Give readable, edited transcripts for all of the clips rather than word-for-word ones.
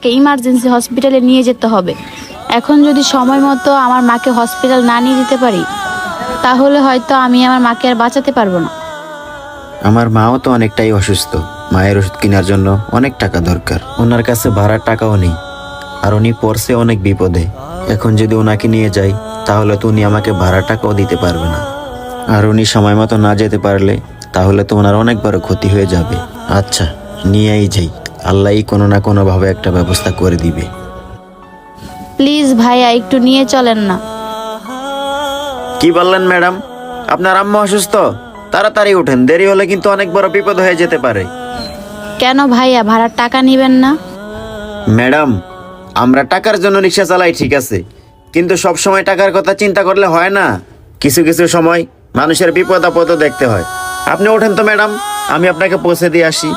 আমাকে ইমার্জেন্সি হসপিটালে নিয়ে যেতে হবে। এখন যদি সময় মতো আমার মাকে হসপিটাল না নিয়ে যেতে পারি, তাহলে হয়তো আমি আমার মাকে আর বাঁচাতে পারবো না। আমার মাও তো অনেকটাই অসুস্থ, মায়ের ওষুধ কেনার জন্য অনেক টাকা দরকার। ওনার কাছে ভাড়ার টাকাও নেই, আর উনি পড়ছে অনেক বিপদে। এখন যদি ওনাকে নিয়ে যাই, তাহলে তো উনি আমাকে ভাড়ার টাকাও দিতে পারবে না। আর উনি সময় মতো না যেতে পারলে তাহলে তো ওনার অনেক বড় ক্ষতি হয়ে যাবে। আচ্ছা, নিয়েই যাই, আল্লাহই কোনো না কোনোভাবে একটা ব্যবস্থা করে দিবে। প্লিজ ভাইয়া, একটু নিয়ে চলেন না। কি বললেন ম্যাডাম? আপনার আম্মা অসুস্থ? তাড়াতাড়ি উঠেন, দেরি হলে কিন্তু অনেক বড় বিপদ হয়ে যেতে পারে। কেন ভাইয়া, ভাড়ার টাকা নেবেন না? ম্যাডাম, আমরা টাকার জন্য রিক্সা চালাই ঠিক আছে, কিন্তু সব সময় টাকার কথা চিন্তা করলে হয় না। কিছু কিছু সময় মানুষের বিপদ আপদও দেখতে হয়। আপনি ওঠেন তো ম্যাডাম, আমি আপনাকে পৌঁছে দিয়ে আসি।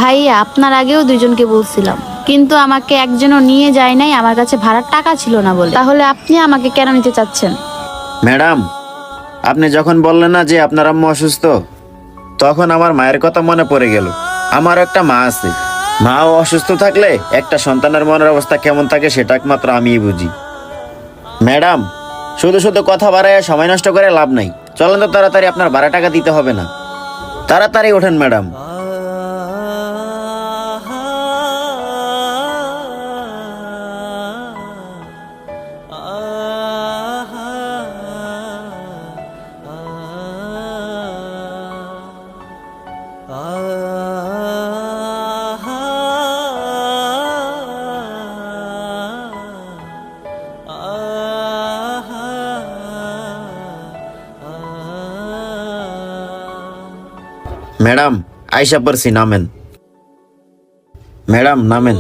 ভাইয়া, আপনার আগেও দুইজনকে বলছিলাম, কিন্তু আমাকে একজনও নিয়ে যায় নাই, আমার কাছে ভাড়ার টাকা ছিল না বলে। তাহলে আপনি আমাকে কেন নিতে চাচ্ছেন? ম্যাডাম, আপনি যখন বললেন না যে আপনার আম্মা অসুস্থ, তখন আমার মায়ের কথা মনে পড়ে গেল। আমার একটা মা আছে, মাও অসুস্থ থাকলে একটা সন্তানের মনের অবস্থা কেমন থাকে সেটা একমাত্র আমিই বুঝি। ম্যাডাম, শুধু শুধু কথা বাড়ায় সময় নষ্ট করে লাভ নাই। চলেন তো তাড়াতাড়ি, আপনার ভাড়া টাকা দিতে হবে না। তাড়াতাড়ি ওঠেন ম্যাডাম। ম্যাডাম, আইসা পড়ছি, নামেন। ম্যাডাম নামেন।